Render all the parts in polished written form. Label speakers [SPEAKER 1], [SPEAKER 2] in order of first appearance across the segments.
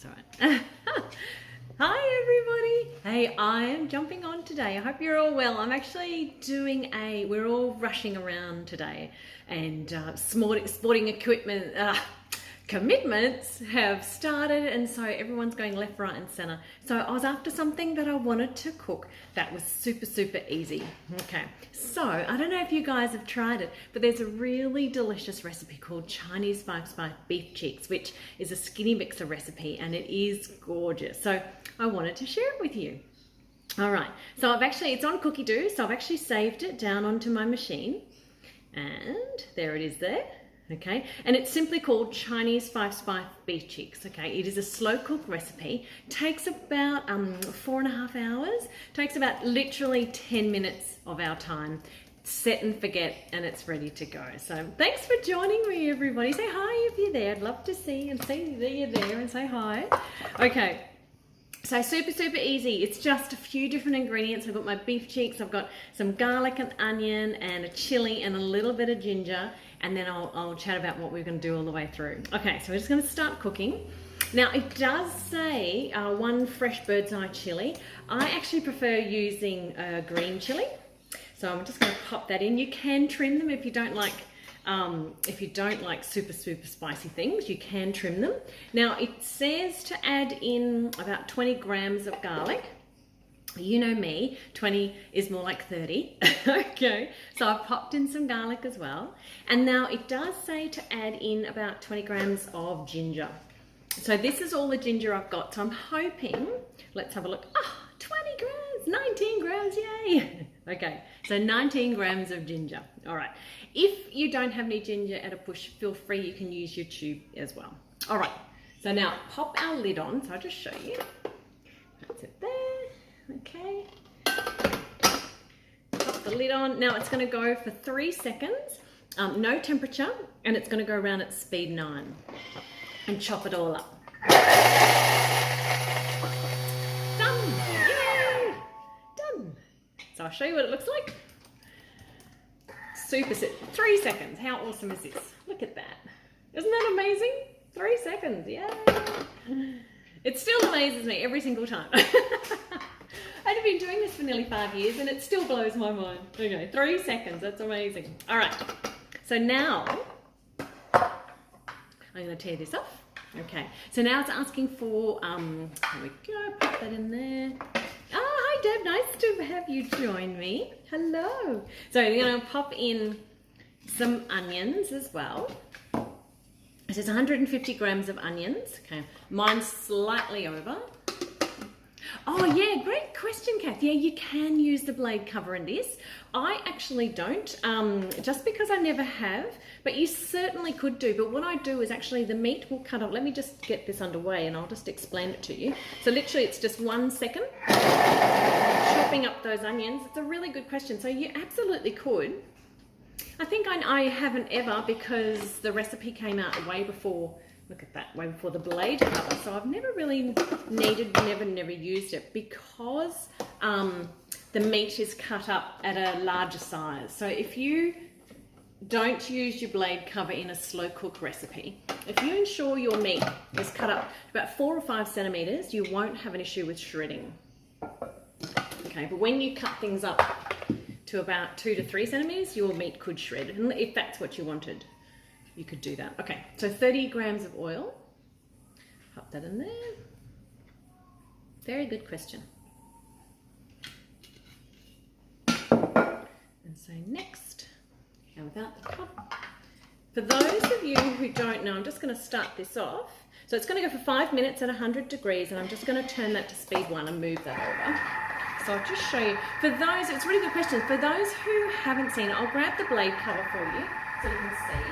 [SPEAKER 1] It's all right. Hi everybody. Hey, I am jumping on today. I hope you're all well. I'm actually doing we're all rushing around today, and sporting equipment commitments have started, and so everyone's going left, right and center. So I was after something that I wanted to cook that was super easy. Okay, so I don't know if you guys have tried it, but there's a really delicious recipe called Chinese 5-spice beef cheeks, which is a skinny mixer recipe, and it is gorgeous. So I wanted to share it with you. All right, so it's on Cookie Doo, so I've actually saved it down onto my machine, and there it is there. Okay, and it's simply called Chinese 5-spice beef cheeks. Okay, it is a slow cook recipe. Takes about 4.5 hours. Takes about literally 10 minutes of our time. Set and forget, and it's ready to go. So thanks for joining me, everybody. Say hi if you're there. I'd love to see and see that you're there and say hi. Okay. So super easy. It's just a few different ingredients. I've got my beef cheeks, I've got some garlic and onion and a chili and a little bit of ginger, and then I'll chat about what we're going to do all the way through. Okay, so we're just going to start cooking. Now it does say 1 fresh bird's eye chili. I actually prefer using green chili, so I'm just going to pop that in. You can trim them if you don't like super spicy things. You can trim them. Now it says to add in about 20 grams of garlic. You know me, 20 is more like 30. Okay, so I've popped in some garlic as well. And now it does say to add in about 20 grams of ginger. So this is all the ginger I've got. So I'm hoping, let's have a look. 20 grams, 19 grams, yay. Okay, so 19 grams of ginger. All right, if you don't have any ginger at a push, feel free, you can use your tube as well. All right, so now pop our lid on. So I'll just show you. That's it there. Okay, pop the lid on. Now it's going to go for 3 seconds, no temperature, and it's going to go around at speed 9 and chop it all up. Done! Yay! Done! So I'll show you what it looks like. Super sit. 3 seconds. How awesome is this? Look at that. Isn't that amazing? 3 seconds. Yay! It still amazes me every single time. I've been doing this for nearly 5 years and it still blows my mind. Okay, 3 seconds, that's amazing. All right, so now I'm gonna tear this off. Okay, so now it's asking for, here we go, put that in there. Hi Deb, nice to have you join me. Hello. So you're gonna pop in some onions as well. This is 150 grams of onions. Okay, mine's slightly over. Oh yeah, great question, Kath. Yeah, you can use the blade cover in this. I actually don't, just because I never have, but you certainly could do. But what I do is actually the meat will cut off. Let me just get this underway and I'll just explain it to you. So literally it's just 1 second, chopping up those onions. It's a really good question. So you absolutely could. I think I haven't ever, because the recipe came out way before, look at that, way before the blade cover. So I've never really never used it, because the meat is cut up at a larger size. So if you don't use your blade cover in a slow cook recipe, if you ensure your meat is cut up about 4 or 5 centimeters, you won't have an issue with shredding. Okay, but when you cut things up to about 2 to 3 centimeters, your meat could shred. And if that's what you wanted, you could do that. Okay, so 30 grams of oil. Pop that in there. Very good question. And so next, and without the top. For those of you who don't know, I'm just going to start this off. So it's going to go for 5 minutes at 100 degrees, and I'm just going to turn that to speed 1 and move that over. So I'll just show you. For those, it's a really good question. For those who haven't seen it, I'll grab the blade cover for you so you can see.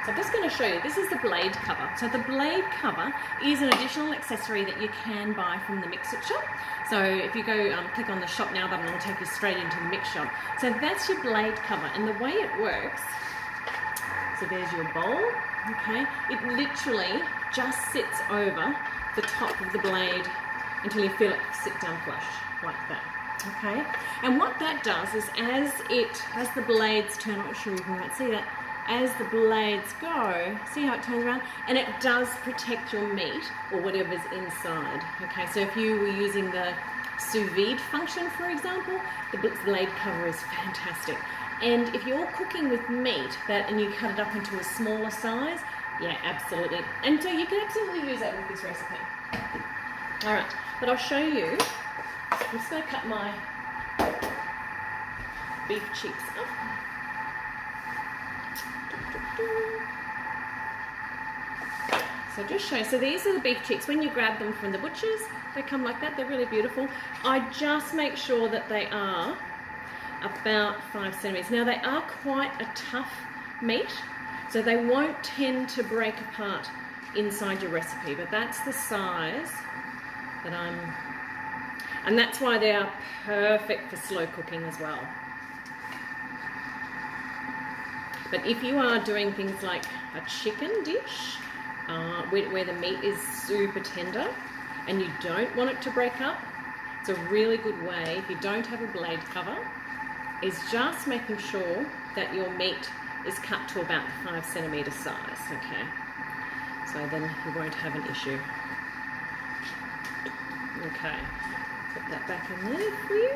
[SPEAKER 1] So I'm just going to show you, this is the blade cover. So the blade cover is an additional accessory that you can buy from the Mix It shop. So if you go click on the shop now button, it'll take you straight into the Mix shop. So that's your blade cover, and the way it works, so there's your bowl, okay? It literally just sits over the top of the blade until you feel it sit down flush, like that. Okay, and what that does is as the blades turn, I'm not sure you can quite see that, as the blades go, see how it turns around? And it does protect your meat or whatever's inside. Okay, so if you were using the sous vide function, for example, the blade cover is fantastic. And if you're cooking with meat and you cut it up into a smaller size, yeah, absolutely. And so you can absolutely use that with this recipe. All right, but I'll show you. I'm just going to cut my beef cheeks up. So just show you. So these are the beef cheeks. When you grab them from the butchers, they come like that. They're really beautiful. I just make sure that they are about 5 centimeters. Now they are quite a tough meat, so they won't tend to break apart inside your recipe, but that's the size that and that's why they are perfect for slow cooking as well. But if you are doing things like a chicken dish, where the meat is super tender and you don't want it to break up, it's a really good way, if you don't have a blade cover, is just making sure that your meat is cut to about 5 centimeter size, okay? So then you won't have an issue. Okay, put that back in there for you.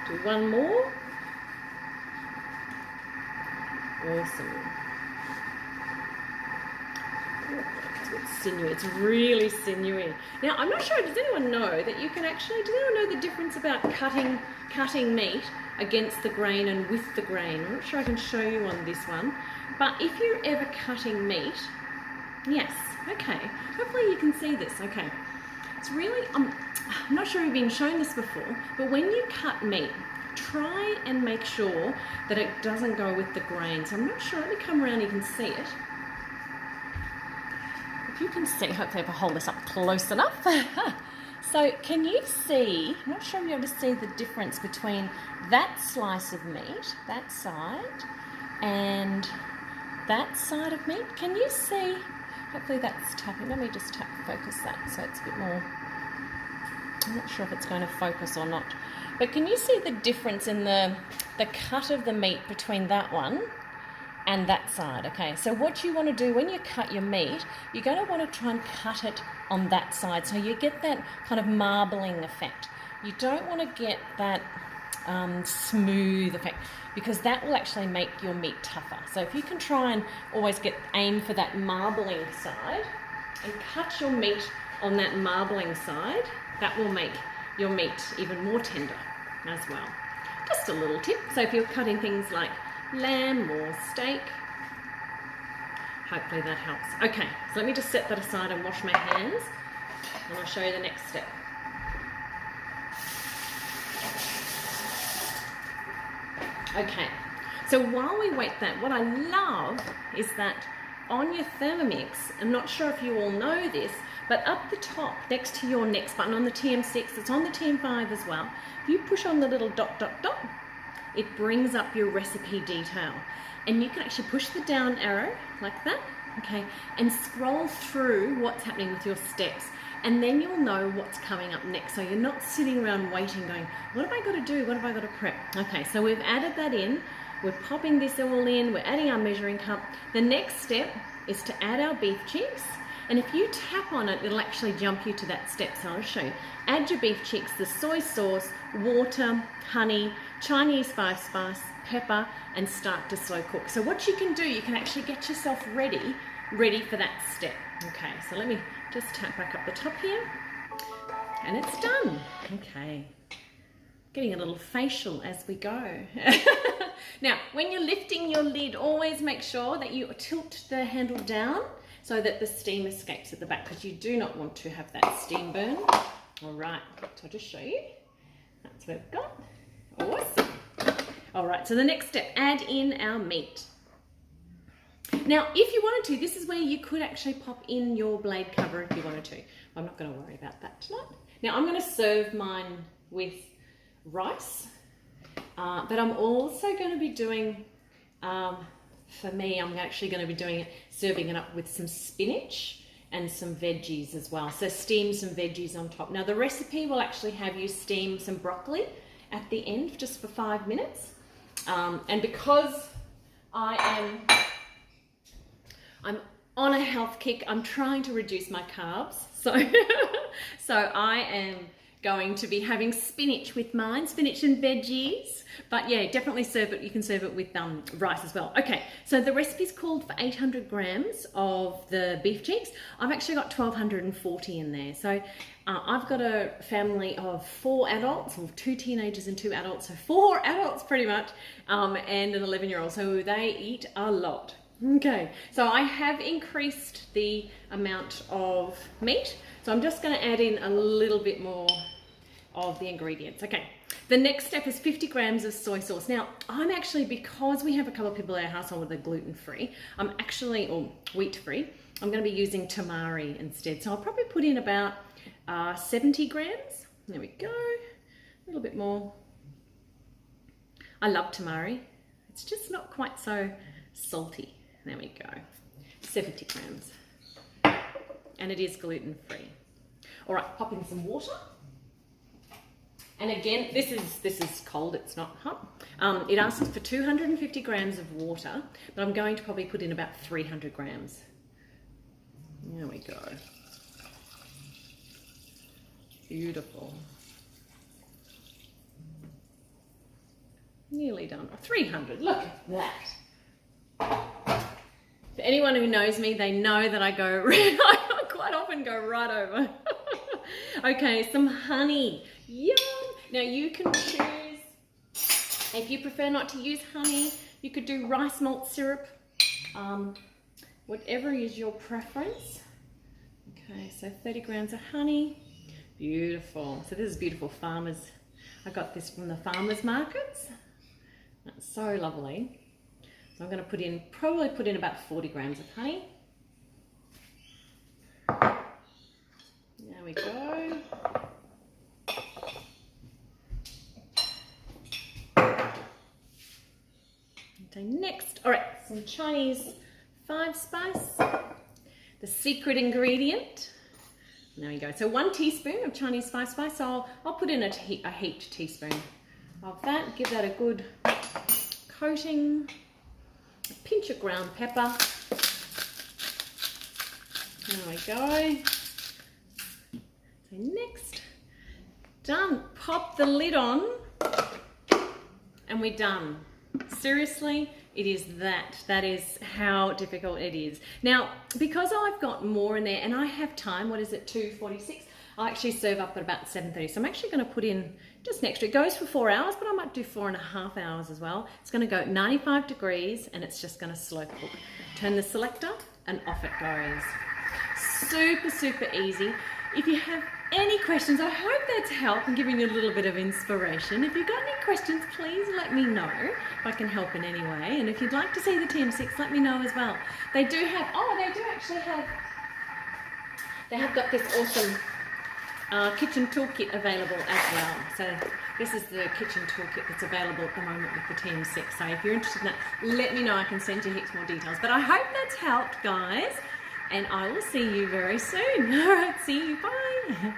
[SPEAKER 1] Do one more. Awesome. It's sinewy. It's really sinewy. Now, I'm not sure, does anyone know that you can actually, does anyone know the difference about cutting meat against the grain and with the grain? I'm not sure I can show you on this one, but if you're ever cutting meat, yes, okay, hopefully you can see this, okay. It's really, I'm not sure we've been shown this before, but when you cut meat, try and make sure that it doesn't go with the grain. So I'm not sure, let me come around, you can see it. If you can see, hopefully if I hold this up close enough. So can you see, I'm not sure if you're able to see the difference between that slice of meat, that side, and that side of meat. Can you see, hopefully that's tapping, let me just focus that so it's a bit more, I'm not sure if it's going to focus or not. But can you see the difference in the cut of the meat between that one and that side? Okay, so what you want to do when you cut your meat, you're going to want to try and cut it on that side so you get that kind of marbling effect. You don't want to get that smooth effect because that will actually make your meat tougher. So if you can try and always aim for that marbling side and cut your meat on that marbling side, that will make your meat even more tender as well. Just a little tip. So if you're cutting things like lamb or steak, hopefully that helps. Okay, so let me just set that aside and wash my hands and I'll show you the next step. Okay, so while we wait that, what I love is that on your Thermomix, I'm not sure if you all know this, but up the top, next to your next button on the TM6, it's on the TM5 as well, if you push on the little dot, dot, dot, it brings up your recipe detail. And you can actually push the down arrow like that, okay, and scroll through what's happening with your steps. And then you'll know what's coming up next. So you're not sitting around waiting going, what have I got to do? What have I got to prep? Okay, so we've added that in. We're popping this all in. We're adding our measuring cup. The next step is to add our beef cheeks. And if you tap on it, it'll actually jump you to that step. So I'll show you. Add your beef cheeks, the soy sauce, water, honey, Chinese spice, pepper, and start to slow cook. So what you can do, you can actually get yourself ready for that step. Okay, so let me just tap back up the top here. And it's done. Okay. Getting a little facial as we go. Now, when you're lifting your lid, always make sure that you tilt the handle down so that the steam escapes at the back, because you do not want to have that steam burn. All right, so I'll just show you. That's what we've got. Awesome. All right, so the next step, add in our meat. Now, if you wanted to, this is where you could actually pop in your blade cover if you wanted to. I'm not going to worry about that tonight. Now, I'm going to serve mine with rice, but I'm also going to be doing for me, I'm actually going to be doing it, serving it up with some spinach and some veggies as well. So steam some veggies on top. Now the recipe will actually have you steam some broccoli at the end just for 5 minutes. And because I'm on a health kick, I'm trying to reduce my carbs. So, so I am going to be having spinach with mine, spinach and veggies. But yeah, definitely serve it. You can serve it with rice as well. Okay, so the recipe's called for 800 grams of the beef cheeks. I've actually got 1,240 in there. So I've got a family of 4 adults, or 2 teenagers and 2 adults. So 4 adults pretty much, and an 11-year-old. So they eat a lot. Okay, so I have increased the amount of meat. So I'm just going to add in a little bit more of the ingredients. Okay, the next step is 50 grams of soy sauce. Now, I'm actually, because we have a couple of people in our household that are gluten-free, I'm actually, or wheat-free, I'm going to be using tamari instead. So I'll probably put in about 70 grams. There we go, a little bit more. I love tamari. It's just not quite so salty. There we go, 70 grams. And it is gluten-free. All right, pop in some water. And again, this is cold, it's not hot. It asks for 250 grams of water, but I'm going to probably put in about 300 grams. There we go. Beautiful. Nearly done. 300, look at that. For anyone who knows me, they know that I go, I quite often go right over. Okay, some honey. Yum! Now you can choose, if you prefer not to use honey, you could do rice malt syrup, whatever is your preference. Okay, so 30 grams of honey. Beautiful. So this is beautiful farmers. I got this from the farmers markets. That's so lovely. So I'm going to probably put in about 40 grams of honey. There we go. Okay, next, all right, some Chinese 5-spice, the secret ingredient. There we go. So 1 teaspoon of Chinese 5-spice. So I'll put in a heaped teaspoon of that. Give that a good coating. A pinch of ground pepper. There we go. So next, done. Pop the lid on and we're done. Seriously, it is that. That is how difficult it is. Now, because I've got more in there and I have time, what is it, 2:46? I'll actually serve up at about 7:30. So I'm actually going to put in just an extra. It goes for 4 hours, but I might do 4.5 hours as well. It's going to go at 95 degrees and it's just going to slow cook. Turn the selector and off it goes. Super, super easy. If you have any questions, I hope that's helped and giving you a little bit of inspiration. If you've got any questions, please let me know if I can help in any way. And if you'd like to see the TM6, let me know as well. They do have, they have got this awesome kitchen toolkit available as well. So this is the kitchen toolkit that's available at the moment with the TM6. So if you're interested in that, let me know. I can send you heaps more details. But I hope that's helped, guys. And I will see you very soon. All right, see you. Bye.